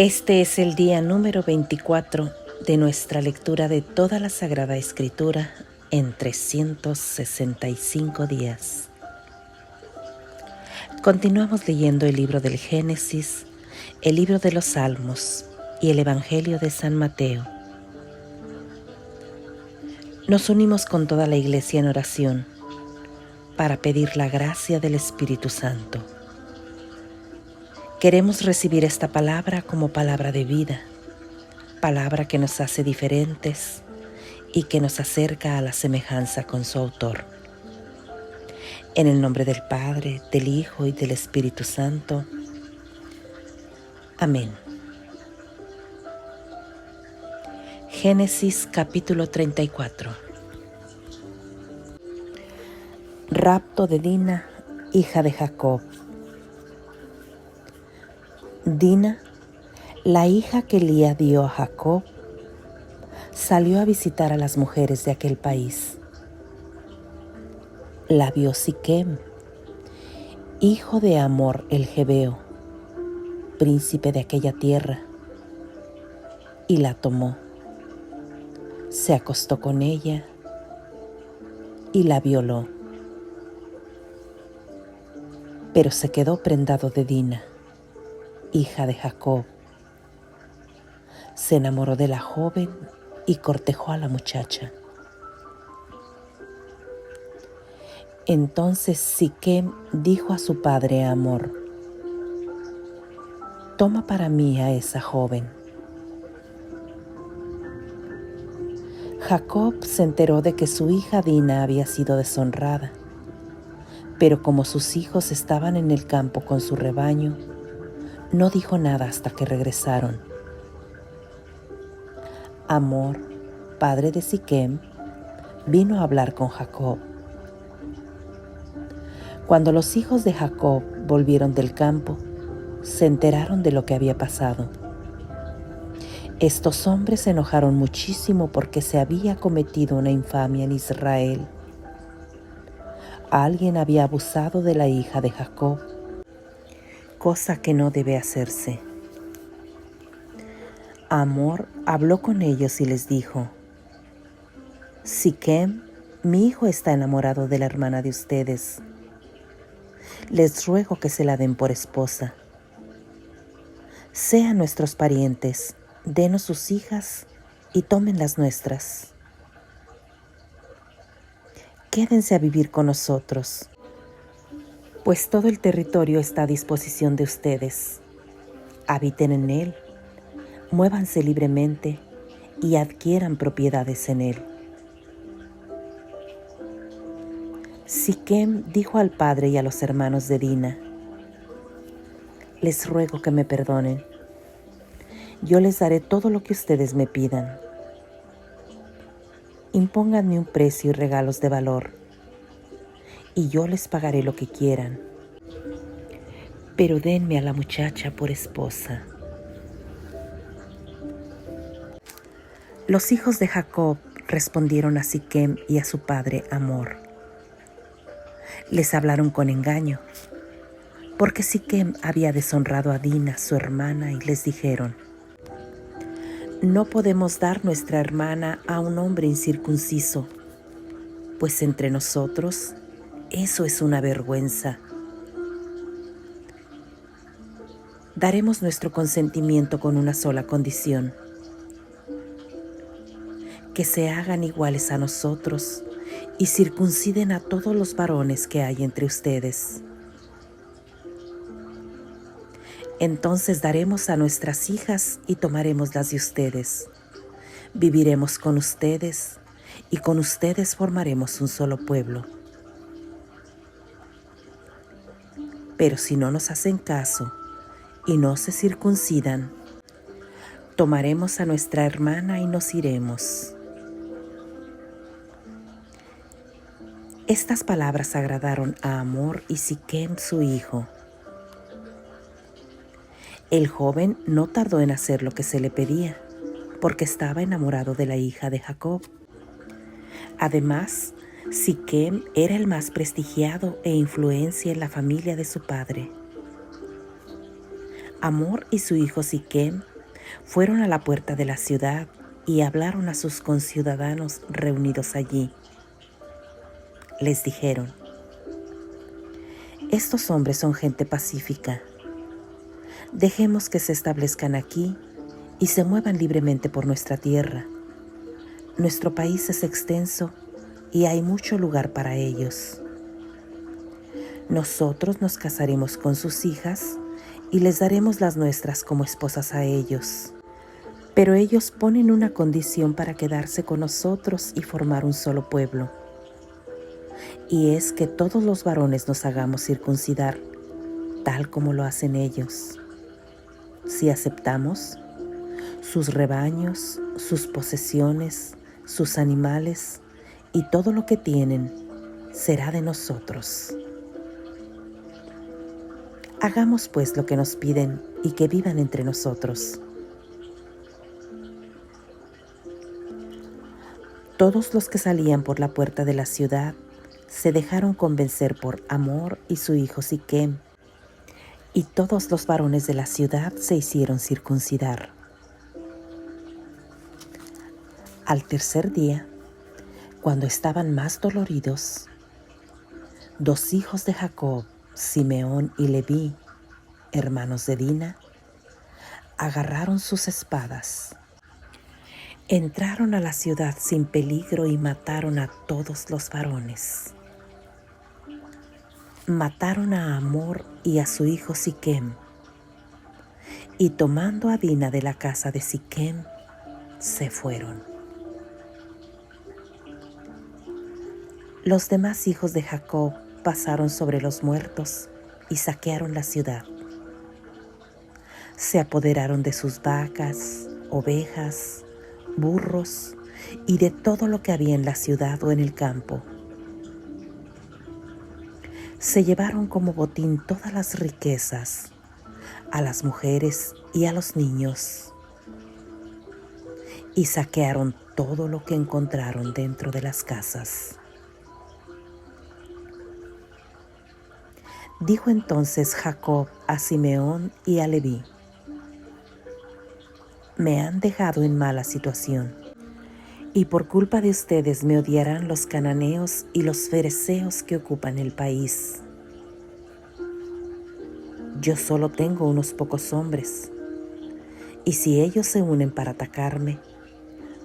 Este es el día número 24 de nuestra lectura de toda la Sagrada Escritura en 365 días. Continuamos leyendo el libro del Génesis, el libro de los Salmos y el Evangelio de San Mateo. Nos unimos con toda la Iglesia en oración para pedir la gracia del Espíritu Santo. Queremos recibir esta palabra como palabra de vida, palabra que nos hace diferentes y que nos acerca a la semejanza con su autor. En el nombre del Padre, del Hijo y del Espíritu Santo. Amén. Génesis capítulo 34. Rapto de Dina, hija de Jacob. Dina, la hija que Lía dio a Jacob, salió a visitar a las mujeres de aquel país. La vio Siquem, hijo de Hamor el Jebeo, príncipe de aquella tierra, y la tomó. Se acostó con ella y la violó. Pero se quedó prendado de Dina, hija de Jacob. Se enamoró de la joven y cortejó a la muchacha. Entonces Siquem dijo a su padre Hamor: «Toma para mí a esa joven». Jacob se enteró de que su hija Dina había sido deshonrada, pero como sus hijos estaban en el campo con su rebaño, no dijo nada hasta que regresaron. Hamor, padre de Siquem, vino a hablar con Jacob. Cuando los hijos de Jacob volvieron del campo, se enteraron de lo que había pasado. Estos hombres se enojaron muchísimo porque se había cometido una infamia en Israel. Alguien había abusado de la hija de Jacob, cosa que no debe hacerse. Hamor habló con ellos y les dijo: «Siquem, mi hijo está enamorado de la hermana de ustedes. Les ruego que se la den por esposa. Sean nuestros parientes, denos sus hijas y tomen las nuestras. Quédense a vivir con nosotros, pues todo el territorio está a disposición de ustedes. Habiten en él, muévanse libremente y adquieran propiedades en él». Siquem dijo al padre y a los hermanos de Dina: «Les ruego que me perdonen. Yo les daré todo lo que ustedes me pidan. Impónganme un precio y regalos de valor, y yo les pagaré lo que quieran. Pero denme a la muchacha por esposa». Los hijos de Jacob respondieron a Siquem y a su padre Hamor. Les hablaron con engaño, porque Siquem había deshonrado a Dina, su hermana, y les dijeron: «No podemos dar nuestra hermana a un hombre incircunciso, pues entre nosotros eso es una vergüenza. Daremos nuestro consentimiento con una sola condición: que se hagan iguales a nosotros y circunciden a todos los varones que hay entre ustedes. Entonces daremos a nuestras hijas y tomaremos las de ustedes. Viviremos con ustedes y con ustedes formaremos un solo pueblo. Pero si no nos hacen caso y no se circuncidan, tomaremos a nuestra hermana y nos iremos». Estas palabras agradaron a Hamor y Siquem, su hijo. El joven no tardó en hacer lo que se le pedía, porque estaba enamorado de la hija de Jacob. Además, Siquem era el más prestigiado e influencia en la familia de su padre. Hamor y su hijo Siquem Fueron a la puerta de la ciudad y hablaron a sus conciudadanos reunidos allí. Les dijeron: estos hombres son gente pacífica. Dejemos que se establezcan aquí y se muevan libremente por nuestra tierra. Nuestro país es extenso y hay mucho lugar para ellos. Nosotros nos casaremos con sus hijas y les daremos las nuestras como esposas a ellos. Pero ellos ponen una condición para quedarse con nosotros y formar un solo pueblo. Y es que todos los varones nos hagamos circuncidar, tal como lo hacen ellos. Si aceptamos, sus rebaños, sus posesiones, sus animales y todo lo que tienen será de nosotros. Hagamos pues lo que nos piden y que vivan entre nosotros. Todos los que salían por la puerta de la ciudad se dejaron convencer por Hamor y su hijo Siquem, y todos los varones de la ciudad se hicieron circuncidar. Al tercer día, cuando estaban más doloridos, 2 hijos de Jacob, Simeón y Leví, hermanos de Dina, agarraron sus espadas. Entraron a la ciudad sin peligro y mataron a todos los varones. Mataron a Hamor y a su hijo Siquem, y tomando a Dina de la casa de Siquem, se fueron. Los demás hijos de Jacob pasaron sobre los muertos y saquearon la ciudad. Se apoderaron de sus vacas, ovejas, burros y de todo lo que había en la ciudad o en el campo. Se llevaron como botín todas las riquezas, a las mujeres y a los niños, y saquearon todo lo que encontraron dentro de las casas. Dijo entonces Jacob a Simeón y a Leví: me han dejado en mala situación, y por culpa de ustedes me odiarán los cananeos y los fereceos que ocupan el país. Yo solo tengo unos pocos hombres, y si ellos se unen para atacarme,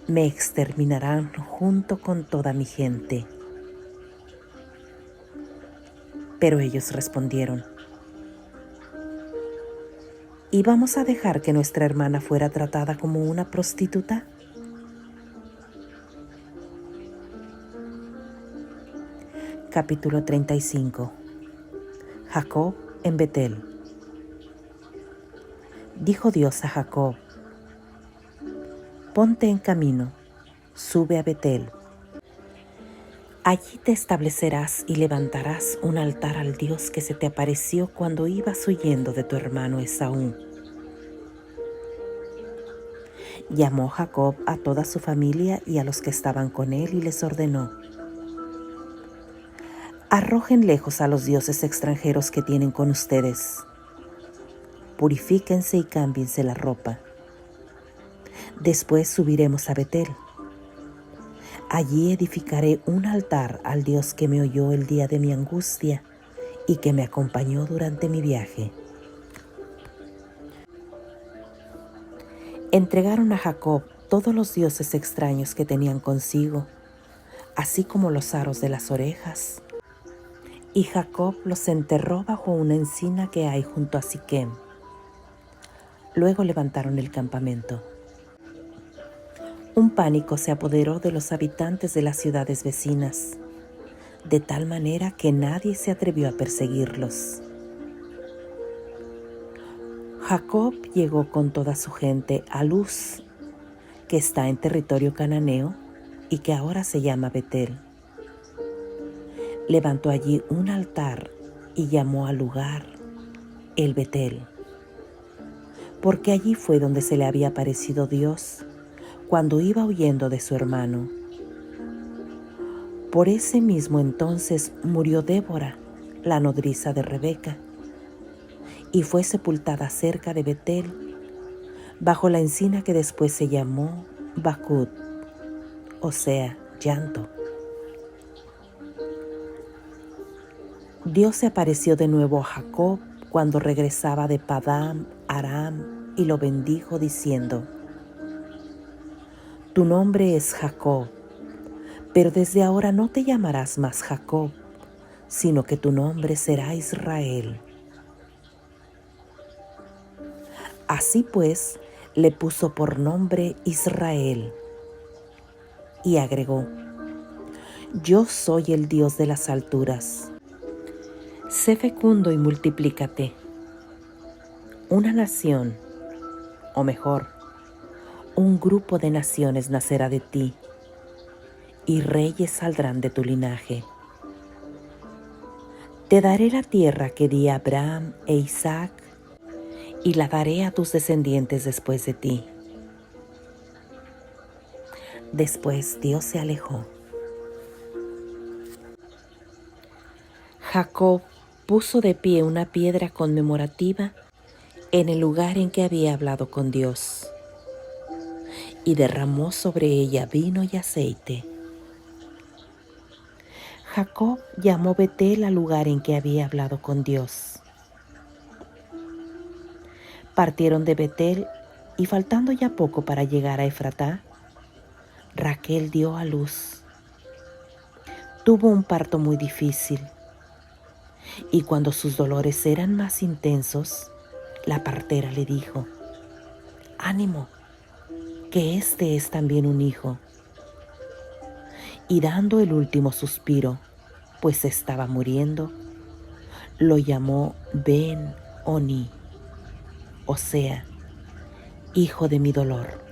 me exterminarán junto con toda mi gente. Pero ellos respondieron: ¿y vamos a dejar que nuestra hermana fuera tratada como una prostituta? Capítulo 35. Jacob en Betel. Dijo Dios a Jacob: ponte en camino, sube a Betel. Allí te establecerás y levantarás un altar al Dios que se te apareció cuando ibas huyendo de tu hermano Esaú. Llamó Jacob a toda su familia y a los que estaban con él y les ordenó: arrojen lejos a los dioses extranjeros que tienen con ustedes. Purifíquense y cámbiense la ropa. Después subiremos a Betel. Allí edificaré un altar al Dios que me oyó el día de mi angustia y que me acompañó durante mi viaje. Entregaron a Jacob todos los dioses extraños que tenían consigo, así como los aros de las orejas, y Jacob los enterró bajo una encina que hay junto a Siquem. Luego levantaron el campamento. Un pánico se apoderó de los habitantes de las ciudades vecinas, de tal manera que nadie se atrevió a perseguirlos. Jacob llegó con toda su gente a Luz, que está en territorio cananeo y que ahora se llama Betel. Levantó allí un altar y llamó al lugar el Betel, porque allí fue donde se le había aparecido Dios cuando iba huyendo de su hermano. Por ese mismo entonces murió Débora, la nodriza de Rebeca, y fue sepultada cerca de Betel, bajo la encina que después se llamó Bakut, o sea, llanto. Dios se apareció de nuevo a Jacob cuando regresaba de Padán Aram y lo bendijo diciendo: Tu nombre es Jacob, pero desde ahora no te llamarás más Jacob, sino que tu nombre será Israel. Así pues, le puso por nombre Israel y agregó: Yo soy el Dios de las alturas. Sé fecundo y multiplícate. Una nación, o mejor, un grupo de naciones nacerá de ti, y reyes saldrán de tu linaje. Te daré la tierra que di a Abraham e Isaac, y la daré a tus descendientes después de ti. Después Dios se alejó. Jacob puso de pie una piedra conmemorativa en el lugar en que había hablado con Dios, y derramó sobre ella vino y aceite. Jacob llamó Betel al lugar en que había hablado con Dios. Partieron de Betel, y faltando ya poco para llegar a Efratá, Raquel dio a luz. Tuvo un parto muy difícil, y cuando sus dolores eran más intensos, la partera le dijo: Ánimo, que este es también un hijo. Y dando el último suspiro, pues estaba muriendo, lo llamó Ben-Oni, o sea, hijo de mi dolor.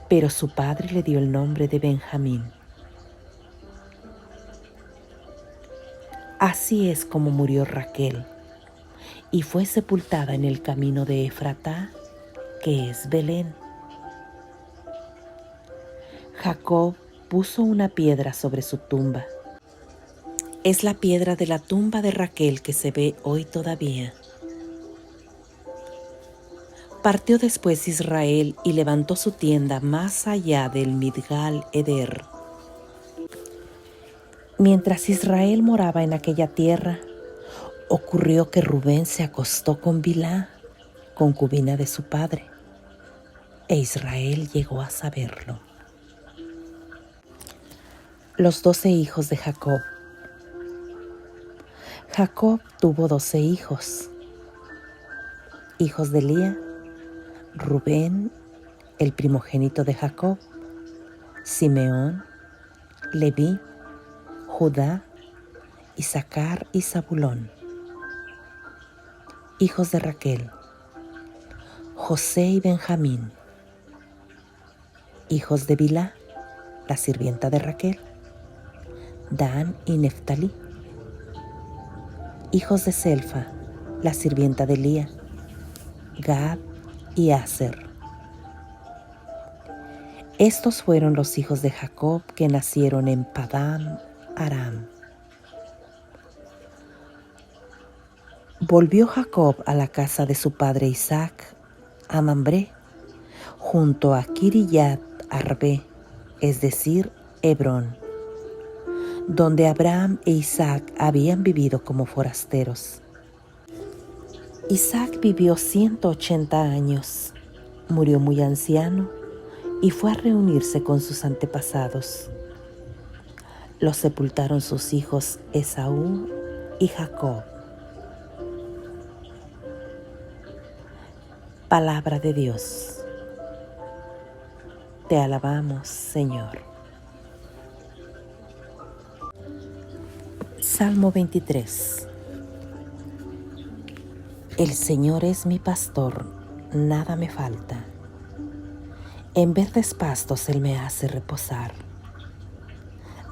Pero su padre le dio el nombre de Benjamín. Así es como murió Raquel, y fue sepultada en el camino de Efratá, que es Belén. Jacob puso una piedra sobre su tumba. Es la piedra de la tumba de Raquel que se ve hoy todavía. Partió después Israel y levantó su tienda más allá del Midgal Eder. Mientras Israel moraba en aquella tierra, ocurrió que Rubén se acostó con Bilhá, concubina de su padre, e Israel llegó a saberlo. Los 12 hijos de Jacob. Jacob tuvo 12 hijos. Hijos de Lía: Rubén, el primogénito de Jacob; Simeón, Leví, Judá, Isaacar y Zabulón. Hijos de Raquel: José y Benjamín. Hijos de Bilhá, la sirvienta de Raquel: Dan y Neftalí. Hijos de Selfa, la sirvienta de Lía: Gad y Aser. Estos fueron los hijos de Jacob que nacieron en Padán Aram. Volvió Jacob a la casa de su padre Isaac, a Mambré, junto a Kiriyat Arbe, es decir, Hebrón, donde Abraham e Isaac habían vivido como forasteros. Isaac vivió 180 años, murió muy anciano y fue a reunirse con sus antepasados. Lo sepultaron sus hijos Esaú y Jacob. Palabra de Dios. Te alabamos, Señor. Salmo 23. El Señor es mi pastor, nada me falta. En verdes pastos Él me hace reposar.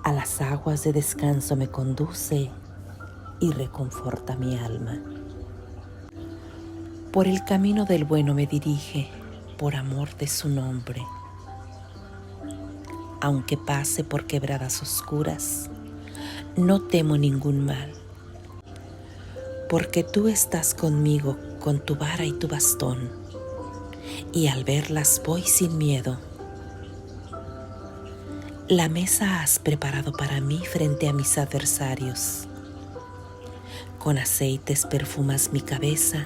A las aguas de descanso me conduce y reconforta mi alma. Por el camino del bueno me dirige, por amor de su nombre. Aunque pase por quebradas oscuras, no temo ningún mal, porque tú estás conmigo con tu vara y tu bastón. y al verlas voy sin miedo. La mesa has preparado para mí frente a mis adversarios. Con aceites perfumas mi cabeza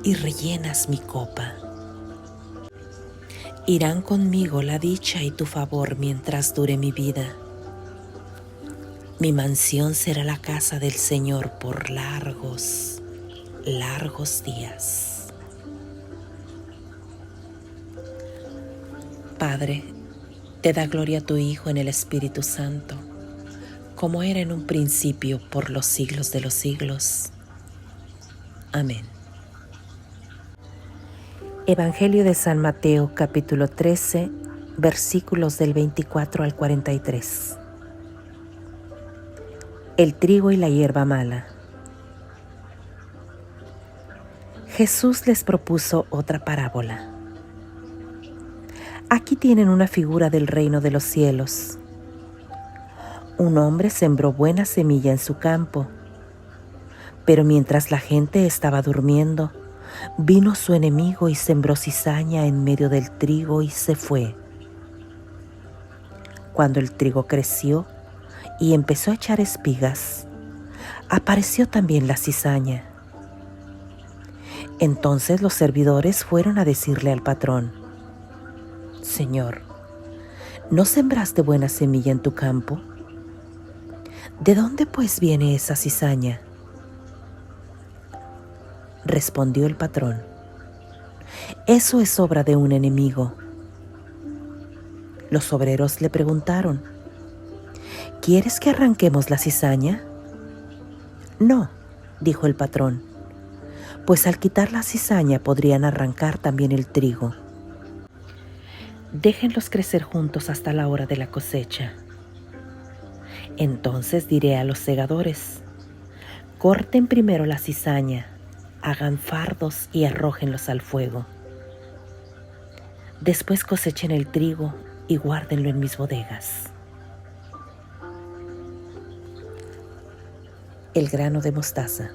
y rellenas mi copa. Irán conmigo la dicha y tu favor mientras dure mi vida. Mi mansión será la casa del Señor por largos, largos días. Padre, te da gloria a tu Hijo en el Espíritu Santo, como era en un principio, por los siglos de los siglos. Amén. Evangelio de San Mateo, capítulo 13, versículos del 24 al 43. El trigo y la hierba mala. Jesús les propuso otra parábola. Aquí tienen una figura del reino de los cielos. Un hombre sembró buena semilla en su campo, pero mientras la gente estaba durmiendo, vino su enemigo y sembró cizaña en medio del trigo y se fue. Cuando el trigo creció y empezó a echar espigas, apareció también la cizaña. Entonces los servidores fueron a decirle al patrón: Señor, ¿no sembraste buena semilla en tu campo? ¿De dónde pues viene esa cizaña? Respondió el patrón: Eso es obra de un enemigo. Los obreros le preguntaron: ¿Quieres que arranquemos la cizaña? No, dijo el patrón, pues al quitar la cizaña podrían arrancar también el trigo. Déjenlos crecer juntos hasta la hora de la cosecha. Entonces diré a los segadores: corten primero la cizaña, hagan fardos y arrójenlos al fuego. Después cosechen el trigo y guárdenlo en mis bodegas. El grano de mostaza.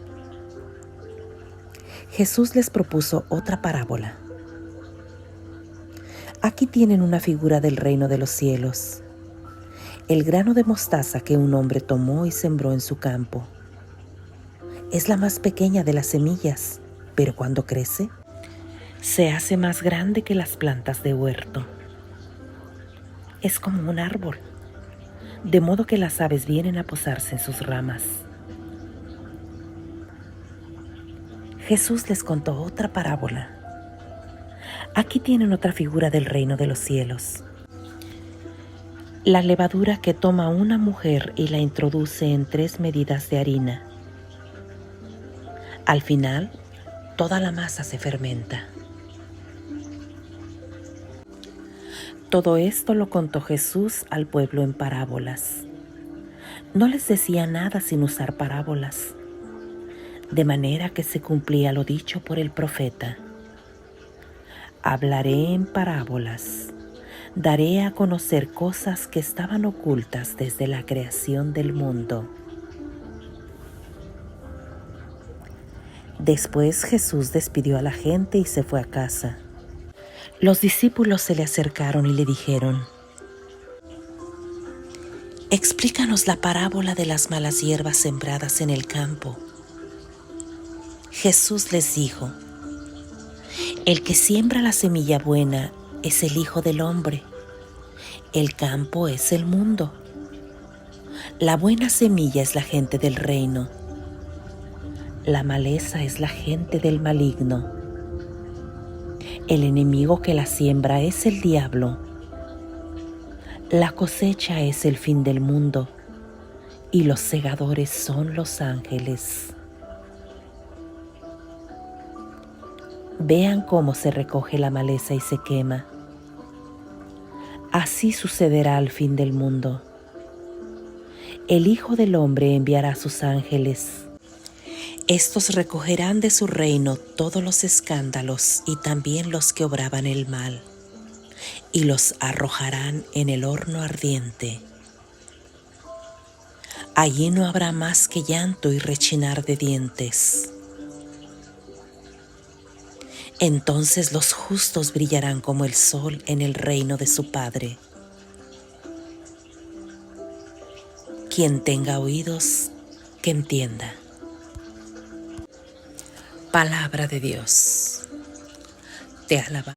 Jesús les propuso otra parábola. Aquí tienen una figura del reino de los cielos. El grano de mostaza que un hombre tomó y sembró en su campo. Es la más pequeña de las semillas, pero cuando crece, se hace más grande que las plantas de huerto. Es como un árbol, de modo que las aves vienen a posarse en sus ramas. Jesús les contó otra parábola. Aquí tienen otra figura del reino de los cielos. La levadura que toma una mujer y la introduce en 3 medidas de harina. Al final, toda la masa se fermenta. Todo esto lo contó Jesús al pueblo en parábolas. No les decía nada sin usar parábolas, de manera que se cumplía lo dicho por el profeta: hablaré en parábolas, daré a conocer cosas que estaban ocultas desde la creación del mundo. Después Jesús despidió a la gente y se fue a casa. Los discípulos se le acercaron y le dijeron: explícanos la parábola de las malas hierbas sembradas en el campo. Jesús les dijo: el que siembra la semilla buena es el Hijo del Hombre. El campo es el mundo. La buena semilla es la gente del reino. La maleza es la gente del maligno. El enemigo que la siembra es el diablo. La cosecha es el fin del mundo y los segadores son los ángeles. Vean cómo se recoge la maleza y se quema. Así sucederá al fin del mundo. El Hijo del Hombre enviará a sus ángeles. Estos recogerán de su reino todos los escándalos y también los que obraban el mal, y los arrojarán en el horno ardiente. Allí no habrá más que llanto y rechinar de dientes. Entonces los justos brillarán como el sol en el reino de su Padre. Quien tenga oídos, que entienda. Palabra de Dios. Te alabamos.